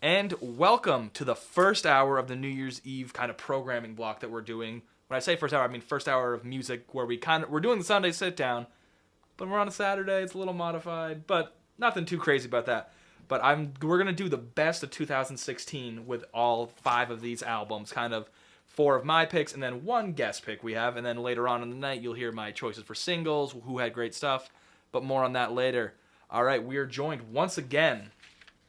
And welcome to the first hour of the New Year's Eve kind of programming block that we're doing. When I say first hour, I mean first hour of music where we're doing the Sunday sit down, but we're on a Saturday. It's a little modified, but nothing too crazy about that. But we're gonna do the best of 2016 with all 5 of these albums, kind of 4 of my picks and then 1 guest pick we have, and then later on in the night you'll hear my choices for singles, who had great stuff, but more on that later. All right, we are joined once again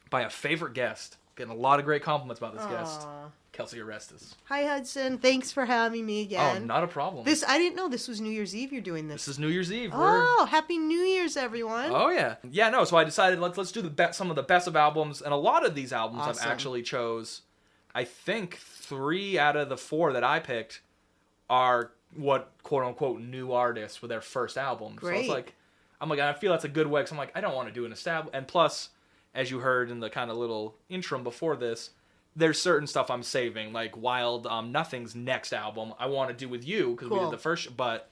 by a favorite guest. Getting a lot of great compliments about this guest. Kelsey Orestes. Hi, Hudson. Thanks for having me again. Oh, not a problem. I didn't know this was New Year's Eve you're doing this. This is New Year's Eve. Happy New Year's, everyone. Oh, yeah. Yeah, no, so I decided let's do some of the best of albums, and a lot of these albums Awesome. I've actually chose. I think 3 out of the 4 that I picked are what quote-unquote new artists with their first album. Great. So I feel that's a good way, because I'm like, I don't want to do an and plus, as you heard in the kind of little interim before this, there's certain stuff I'm saving, like Wild Nothing's next album I want to do with you, because we did the first, but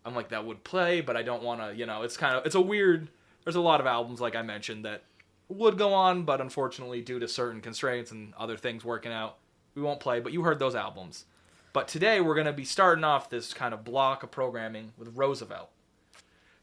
I'm like, that would play, but I don't want to, it's a weird, there's a lot of albums, like I mentioned, that would go on, but unfortunately, due to certain constraints and other things working out, we won't play, but you heard those albums. But today, we're going to be starting off this kind of block of programming with Roosevelt.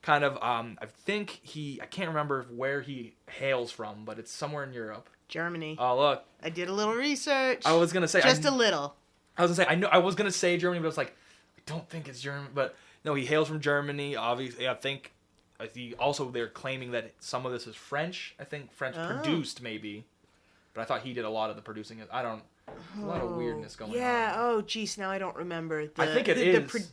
Kind of, I think I can't remember where he hails from, but it's somewhere in Europe. Germany. Oh, look. I did a little research. I was going to say. Just a little. I was going to say, I was going to say Germany, but I was like, I don't think it's German. But no, he hails from Germany, obviously. I think they're claiming that some of this is French. I think French produced, maybe. But I thought he did a lot of the producing. There's a lot of weirdness going on. Yeah, oh, geez, now I don't remember. I think it is.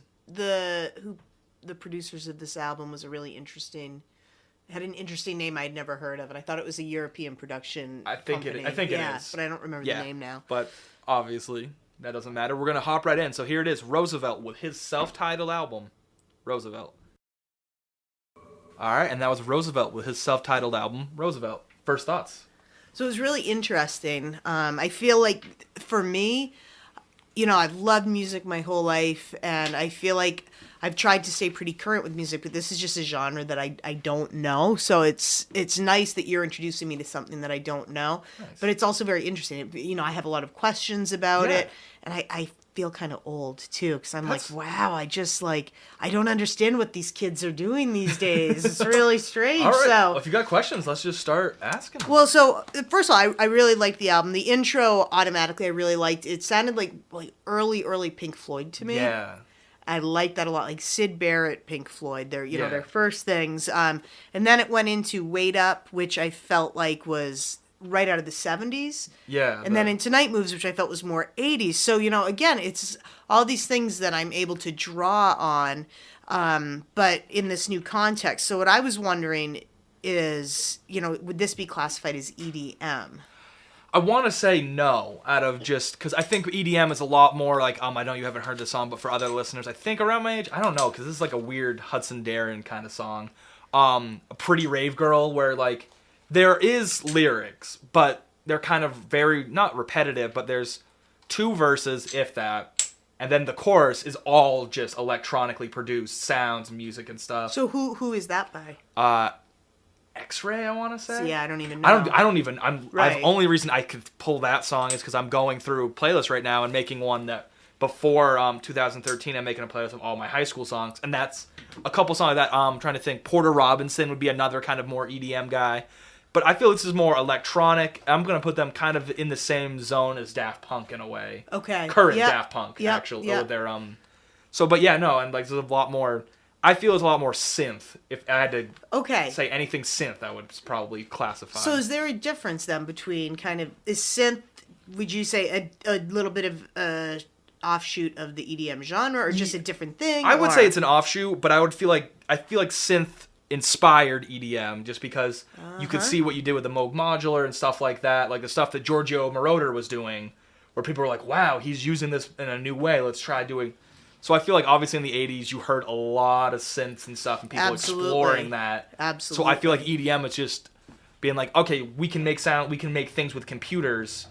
The producers of this album was had an interesting name I'd never heard of, and I thought it was a European production company. I think it is. But I don't remember the name now. But obviously, that doesn't matter. We're going to hop right in. So here it is, Roosevelt with his self-titled album, Roosevelt. All right, and that was Roosevelt with his self-titled album, Roosevelt. First thoughts? So it was really interesting. I feel like, for me, I've loved music my whole life, and I feel like I've tried to stay pretty current with music, but this is just a genre that I don't know. So it's nice that you're introducing me to something that I don't know. Nice. But it's also very interesting. I have a lot of questions about it, and I feel kind of old, too, because I'm wow, I don't understand what these kids are doing these days. It's really strange. All right. So, well, if you got questions, let's just start asking them. Well, so, first of all, I really liked the album. The intro, automatically, I really liked. It sounded like early Pink Floyd to me. Yeah. I liked that a lot, like Syd Barrett, Pink Floyd, their first things. And then it went into Wait Up, which I felt like was right out of the 70s. Yeah. And then into Night Moves, which I felt was more 80s. So, again, it's all these things that I'm able to draw on, but in this new context. So what I was wondering is, would this be classified as EDM? I want to say no, because I think EDM is a lot more like, I know you haven't heard the song, but for other listeners, I think around my age, I don't know, because this is like a weird Hudson Darren kind of song. A Pretty Rave Girl, where there is lyrics, but they're kind of very, not repetitive, but there's 2 verses, if that, and then the chorus is all just electronically produced sounds, music, and stuff. So who is that by? X-Ray, I want to say. So yeah, I don't even know. The only reason I could pull that song is because I'm going through playlists right now and making one that before 2013, I'm making a playlist of all my high school songs, and that's a couple songs that I'm trying to think. Porter Robinson would be another kind of more EDM guy, but I feel this is more electronic. I'm gonna put them kind of in the same zone as Daft Punk in a way. Okay. Current Daft Punk, actually. Yep. Their So, but yeah, no, and there's a lot more. I feel it's a lot more synth. If I had to say anything synth, I would probably classify. So is there a difference then between is synth, would you say a little bit of offshoot of the EDM genre, or just a different thing? I would say it's an offshoot, but I feel like synth inspired EDM just because you could see what you did with the Moog Modular and stuff like that, like the stuff that Giorgio Moroder was doing, where people were like, wow, he's using this in a new way, let's try doing. So I feel like obviously in the 80s you heard a lot of synths and stuff and people exploring that. Absolutely. So I feel like EDM is just being like, okay, we can make things with computers,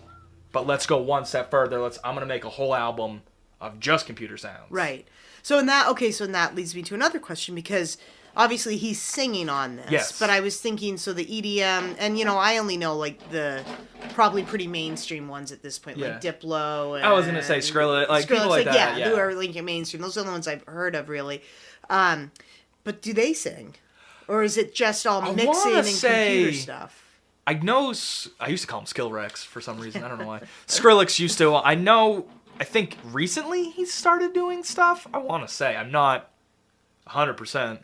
but let's go one step further. I'm going to make a whole album of just computer sounds. Right. So in that leads me to another question, because obviously he's singing on this. Yes. But I was thinking, so the EDM, and I only know like the probably pretty mainstream ones at this point, like Diplo. And I was gonna say Skrillex, like people like that. Who are like mainstream. Those are the ones I've heard of, really. But do they sing, or is it just all mixing and computer stuff? I know. I used to call him Skillrex for some reason. I don't know why. Skrillex used to. I know. I think recently he started doing stuff. I want to say I'm not 100%,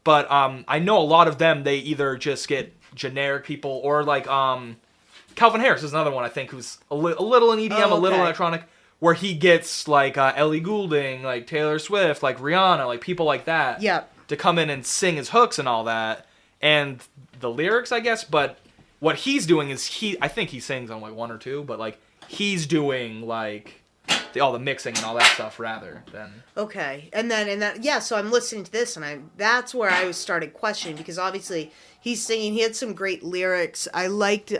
but I know a lot of them. They either just get generic people or like Calvin Harris is another one I think who's a little in EDM, a little electronic, where he gets like Ellie Goulding, like Taylor Swift, like Rihanna, like people like that. Yep. To come in and sing his hooks and all that, and the lyrics, I guess, but. What he's doing is I think he sings on like one or two, but like he's doing like all the mixing and all that stuff rather than. Okay, and then so I'm listening to this and that's where I started questioning, because obviously he's singing. He had some great lyrics. I liked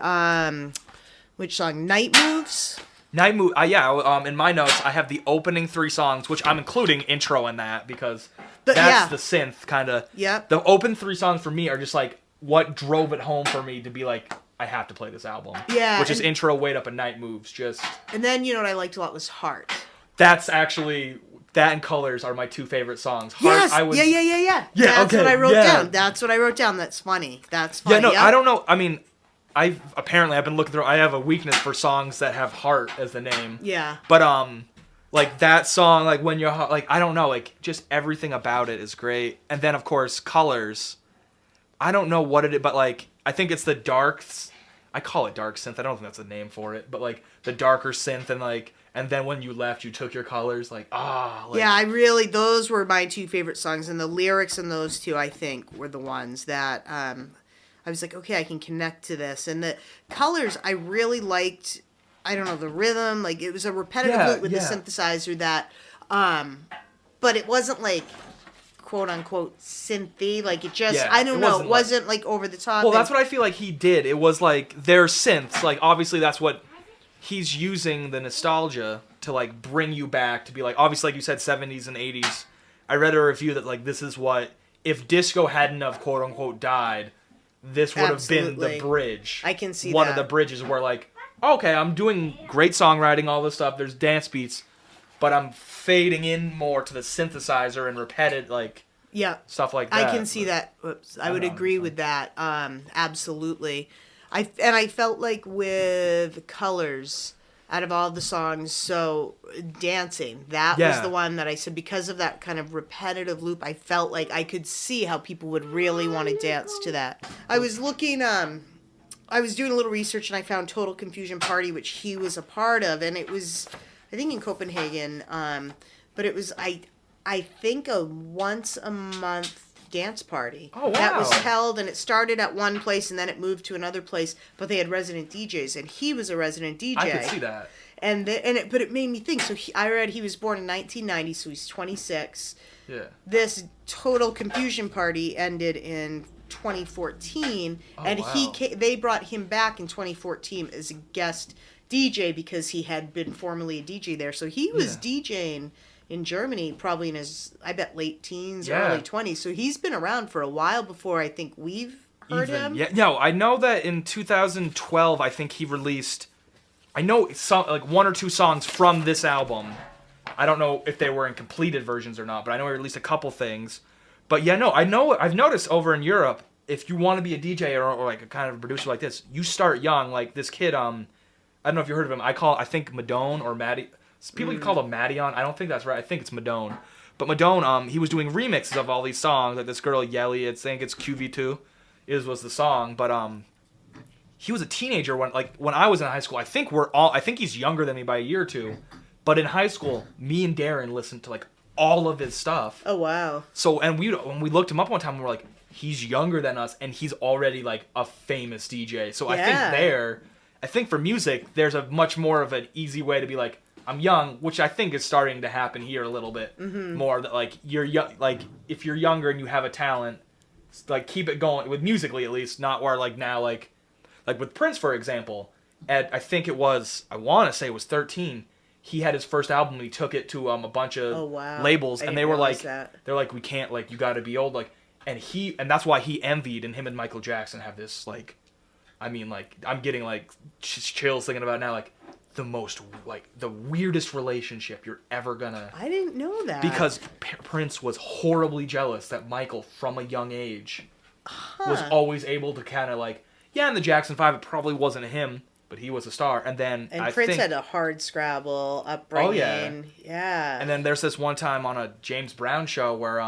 which song? Night Moves. Night Move. In my notes I have the opening 3 songs, which I'm including intro in that because that's the synth kind of. Yep. The open 3 songs for me are just like. What drove it home for me to be like, I have to play this album. Yeah. Which is intro, Wait Up, and Night Moves. Just. And then what I liked a lot was Heart. That's actually that and Colors are my 2 favorite songs. Heart, yes. Yeah. That's what I wrote down. That's what I wrote down. That's funny. That's funny. Yeah, no, I don't know. I mean, I've been looking through. I have a weakness for songs that have Heart as the name. Yeah. But like that song, like when you're like I don't know, like just everything about it is great. And then of course Colors. I don't know what it is, but like I think it's the dark. I call it dark synth. I don't think that's a name for it, but like the darker synth and then when you left, you took your colors. Yeah, those were my 2 favorite songs, and the lyrics in those 2 I think were the ones that I was like, okay, I can connect to this, and the Colors I really liked. I don't know, the rhythm, like it was a repetitive loop with the synthesizer that, but it wasn't like. Quote unquote synthy, like it just I don't know, it wasn't like over the top. Well, that's what I feel like he did. It was like their synths, like obviously that's what he's using, the nostalgia to like bring you back to be like obviously like you said 70s and 80s. I read a review that like this is what if disco hadn't have quote unquote died, this would have been the bridge. I can see one of the bridges where like okay, I'm doing great songwriting, all this stuff, there's dance beats. But I'm fading in more to the synthesizer and repeated stuff like that. I can see that. I would agree with that. Absolutely. I felt like with Colors, out of all the songs, so Dancing, that was the one that I said because of that kind of repetitive loop. I felt like I could see how people would really want to dance to that. I was looking. I was doing a little research and I found Total Confusion Party, which he was a part of, and it was. I think in Copenhagen, but it was I think a once a month dance party. Oh wow! That was held, and it started at one place, and then it moved to another place. But they had resident DJs, and he was a resident DJ. I could see that. But it made me think. So I read he was born in 1990, so he's 26. Yeah. This Total Confusion Party ended in 2014, and they brought him back in 2014 as a guest DJ because he had been formerly a DJ there. So he was DJing in Germany probably in his, I bet, late teens or early 20s. So he's been around for a while before I think we've heard him. Yeah, no, I know that in 2012 I think he released, I know like 1 or 2 songs from this album. I don't know if they were in completed versions or not, but I know he released a couple things. But yeah, no, I've noticed over in Europe, if you want to be a DJ or like a kind of producer like this, you start young. Like this kid, I don't know if you heard of him. I think Madone or Maddie. People call him Madion. I don't think that's right. I think it's Madone. But Madone, he was doing remixes of all these songs. Like this girl Yelly, I think it's QV2, was the song. But he was a teenager when I was in high school. I think he's younger than me by a year or 2. But in high school, me and Darren listened to like all of his stuff. Oh wow! So when we looked him up one time, we were like, he's younger than us, and he's already like a famous DJ. So I think for music, there's a much more of an easy way to be like, I'm young, which I think is starting to happen here a little bit more. That like you're young, like if you're younger and you have a talent, like keep it going with musically at least, not where like now like with Prince for example. I think it was I want to say it was 13. He had his first album and he took it to a bunch of labels and they were like they're like we can't like you got to be old like and that's why he envied, and him and Michael Jackson have this like, I mean, like, I'm getting like chills thinking about it now, like the most like the weirdest relationship you're ever gonna. I didn't know that. Because Prince was horribly jealous that Michael, from a young age, was always able to kind of like, yeah, in the Jackson 5 it probably wasn't him, but he was a star. And then Prince had a hard Scrabble upbringing. Oh yeah. And then there's this one time on a James Brown show where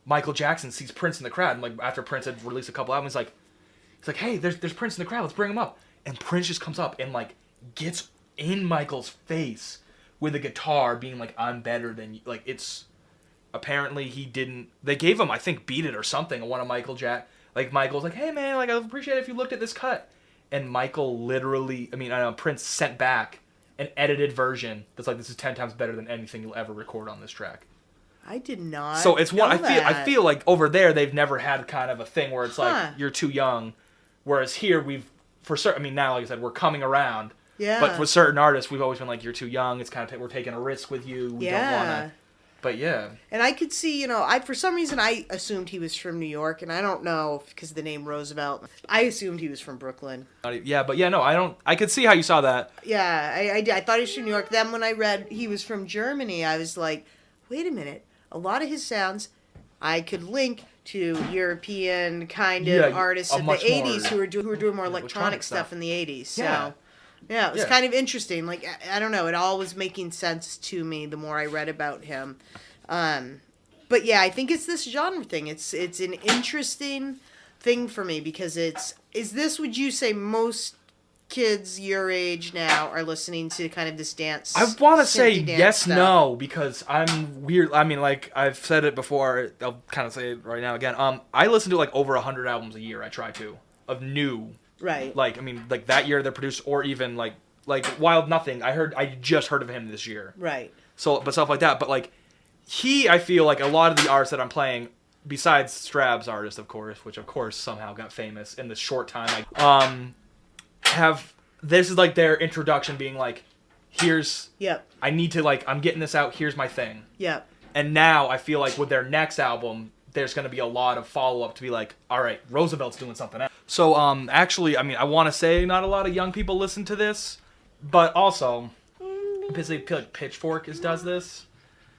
Michael Jackson sees Prince in the crowd, and like after Prince had released a couple albums, he's like, hey, there's Prince in the crowd, let's bring him up. And Prince just comes up and like gets in Michael's face with a guitar, being like, I'm better than you. Like, it's apparently he didn't. They gave him, I think, Beat It or something. One of Michael's like, hey man, like I'd appreciate it if you looked at this cut. And Michael literally, Prince sent back an edited version that's like, this is 10 times better than anything you'll ever record on this track. I did not. So it's one. I feel like over there they've never had kind of a thing where it's like you're too young, whereas here now like I said, we're coming around. Yeah. But with certain artists, we've always been like, you're too young. It's kind of we're taking a risk with you. We don't want to. But yeah. And I could see, for some reason I assumed he was from New York, and I don't know because of the name Roosevelt. I assumed he was from Brooklyn. Yeah, but yeah, no, I don't. I could see how you saw that. Yeah, I thought he was from New York. Then when I read he was from Germany, I was like, wait a minute. A lot of his sounds I could link to European kind of artists of the 80s who were doing more electronic stuff in the 80s. So, yeah, it was kind of interesting. Like, I don't know, it all was making sense to me the more I read about him. But yeah, I think it's this genre thing. It's an interesting thing for me because would you say most kids your age now are listening to kind of this dance? I want to say yes, stuff. no, because I'm weird. I mean, like I've said it before. I'll kind of say it right now again. I listen to like over 100 albums a year. I try to of new. Right. Like like that year they're produced, or even like Wild Nothing. I just heard of him this year. Right. So, but stuff like that. But like I feel like a lot of the artists that I'm playing, besides Strab's artist, of course, which of course somehow got famous in this short time, this is like their introduction, being like, I need to I'm getting this out, here's my thing. Yep. And now I feel like with their next album, there's going to be a lot of follow-up to be like, all right, Roosevelt's doing something else. So, actually, I want to say not a lot of young people listen to this, but also, because I feel like Pitchfork does this.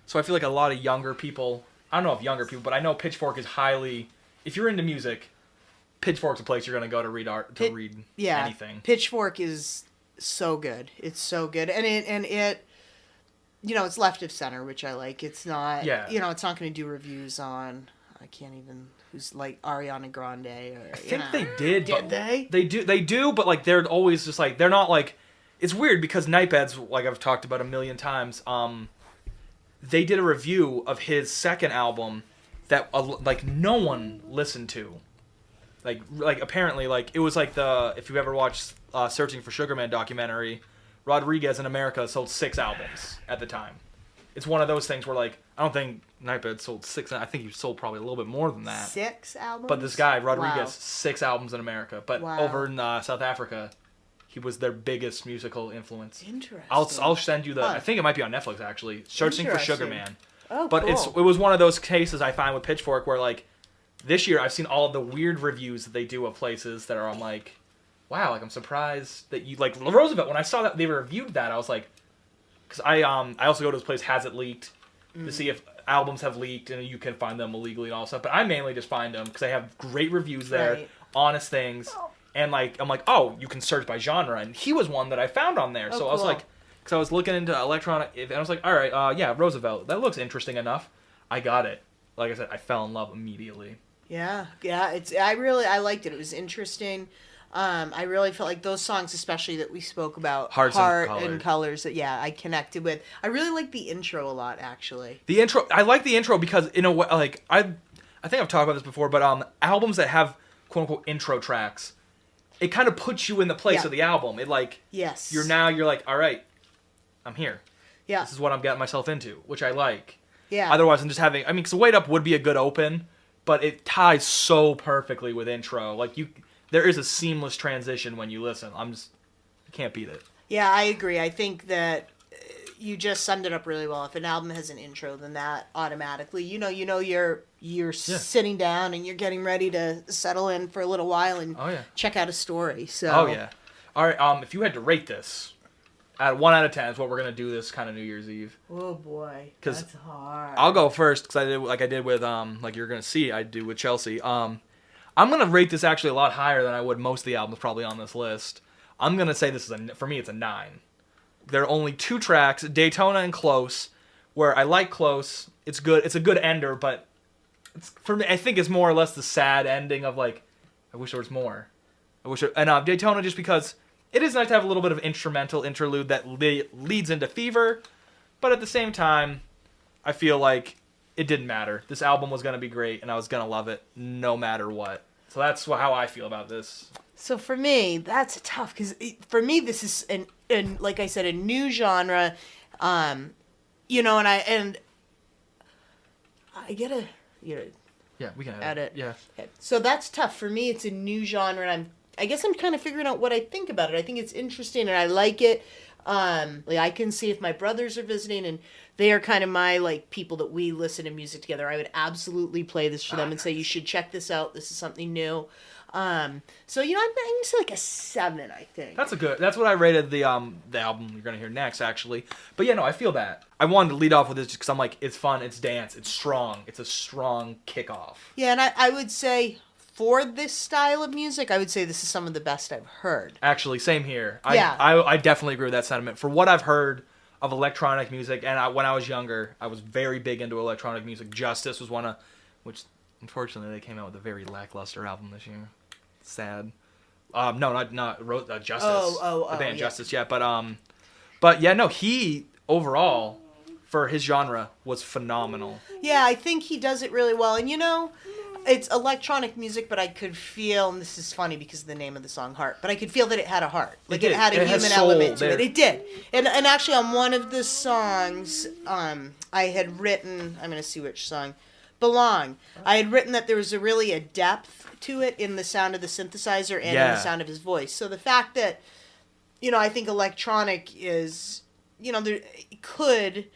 So I feel like a lot of younger people, I don't know if younger people, but I know Pitchfork is highly, if you're into music, Pitchfork's a place you're going to go to read read anything. Pitchfork is so good. It's so good. And it it's left of center, which I like. It's not, it's not going to do reviews on, I can't even, who's like Ariana Grande or, I think they did. Did they? They do, but like they're always just like, they're not like, it's weird because Nightbeds, like I've talked about a million times, they did a review of his second album that like no one listened to. Like apparently, like it was like if you ever watched Searching for Sugar Man documentary, Rodriguez in America sold 6 albums at the time. It's one of those things where like I don't think Nightbed sold 6. I think he sold probably a little bit more than that. 6 albums. But this guy Rodriguez, 6 albums in America. But over in South Africa, he was their biggest musical influence. Interesting. I'll send you I think it might be on Netflix actually. Searching for Sugar Man. Oh, but cool. It was one of those cases I find with Pitchfork where like this year I've seen all of the weird reviews that they do of places that are I'm like, wow, like I'm surprised that you like Roosevelt. When I saw that they reviewed that, I was like, because I also go to this place Has It Leaked to see if albums have leaked and you can find them illegally and all that stuff. But I mainly just find them because they have great reviews there, honest things, and like I'm like, oh, you can search by genre, and he was one that I found on there. So I was like, because I was looking into electronic, and I was like, all right, yeah, Roosevelt, that looks interesting enough. I got it. Like I said, I fell in love immediately. Yeah. I liked it. It was interesting. I really felt like those songs, especially that we spoke about, Heart and Colors, that I connected with. I really like the intro a lot, actually. The intro, I like the intro because in a way, like I think I've talked about this before, but albums that have quote unquote intro tracks, it kind of puts you in the place of the album. It like you're like, all right, I'm here. Yeah, this is what I'm getting myself into, which I like. Yeah. Otherwise, I'm just having. I mean, because Wait Up would be a good open, but it ties so perfectly with intro. Like there is a seamless transition when you listen. I can't beat it. Yeah, I agree. I think that, you just summed it up really well. If an album has an intro, then that automatically, you're sitting down and you're getting ready to settle in for a little while and check out a story. So. Oh yeah. All right. If you had to rate this at 1 out of 10, is what we're gonna do this kind of New Year's Eve. Oh boy, that's hard. I'll go first because I did with like you're gonna see I do with Chelsea. I'm gonna rate this actually a lot higher than I would most of the albums probably on this list. I'm gonna say this is for me it's a 9. There are only 2 tracks, Daytona and Close, where I like Close. It's good. It's a good ender, but for me, I think it's more or less the sad ending of like, I wish there was more. And Daytona just because it is nice to have a little bit of instrumental interlude that leads into Fever, but at the same time, I feel like it didn't matter. This album was gonna be great, and I was gonna love it no matter what. So that's how I feel about this. So for me, that's tough because for me this is an like I said, a new genre, and I gotta Yeah, we can edit. Yeah. So that's tough for me. It's a new genre, and I guess I'm kind of figuring out what I think about it. I think it's interesting, and I like it. Like I can see if my brothers are visiting, and they are kind of my like people that we listen to music together. I would absolutely play this for them and say you should check this out. This is something new. So I'm gonna say like a 7. I think That's what I rated the album you're gonna hear next actually. But yeah, no, I feel that. I wanted to lead off with this just because I'm like, it's fun, it's dance, it's strong, it's a strong kickoff. Yeah, and I would say for this style of music, I would say this is some of the best I've heard. Actually, same here. Yeah. I definitely agree with that sentiment. For what I've heard of electronic music, and when I was younger, I was very big into electronic music. Justice was one of, which unfortunately they came out with a very lackluster album this year. Sad. No, not Justice. The band Justice. Yeah, but yeah, no, he overall for his genre was phenomenal. Yeah, I think he does it really well, and it's electronic music, but I could feel, and this is funny because of the name of the song, Heart, but I could feel that it had a heart. Like it had a human element to it. It did. And actually on one of the songs, I had written, I'm going to see which song, Belong. I had written that there was a depth to it in the sound of the synthesizer and in the sound of his voice. So the fact that, I think electronic is, it could...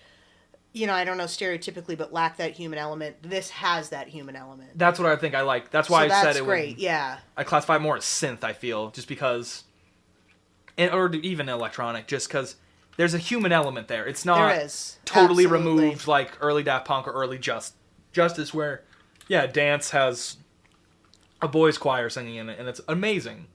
I don't know stereotypically, but lack that human element. This has that human element. That's what I think I like. That's why I said it. That's great, yeah. I classify it more as synth, I feel, just because, or even electronic, just because there's a human element there. It's not totally removed like early Daft Punk or early Justice, where, dance has a boys' choir singing in it, and it's amazing.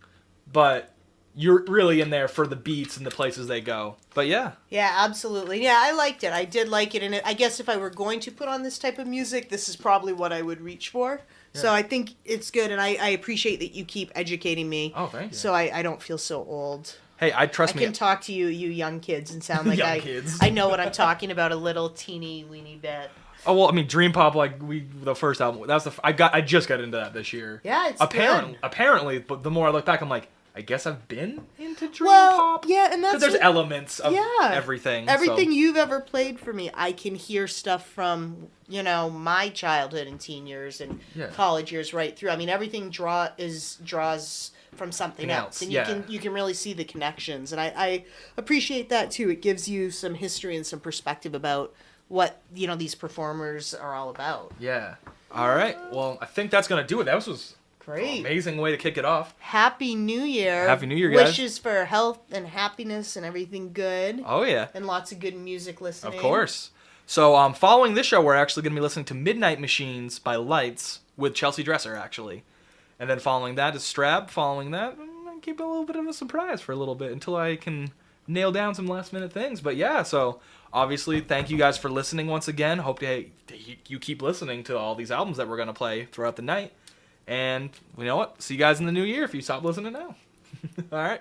But you're really in there for the beats and the places they go. But yeah. Yeah, absolutely. Yeah, I liked it. I did like it. And I guess if I were going to put on this type of music, this is probably what I would reach for. Yeah. So I think it's good. And I appreciate that you keep educating me. Oh, thank you. So I don't feel so old. Hey, I can talk to you young kids, and sound like kids. I know what I'm talking about a little teeny weeny bit. Oh well, I mean, Dream Pop, the first album. That was I just got into that this year. Yeah, it's good. Apparently, but the more I look back, I'm like, I guess I've been into Dream Pop. Yeah, and that's because there's elements of everything. Everything you've ever played for me, I can hear stuff from my childhood and teen years and college years right through. I mean, everything draws from something else, and you can really see the connections, and I appreciate that too. It gives you some history and some perspective about what these performers are all about. Yeah. All right. Well, I think that's gonna do it. That was great. Amazing way to kick it off. Happy New Year. Happy New Year, guys. Wishes for health and happiness and everything good. Oh, yeah. And lots of good music listening. Of course. So, following this show, we're actually going to be listening to Midnight Machines by Lights with Chelsea Dresser, actually. And then following that is Strab. Following that, I'm going to keep a little bit of a surprise for a little bit until I can nail down some last-minute things. But, yeah, so obviously, thank you guys for listening once again. Hope you keep listening to all these albums that we're going to play throughout the night. And you know what? See you guys in the new year if you stop listening now. All right.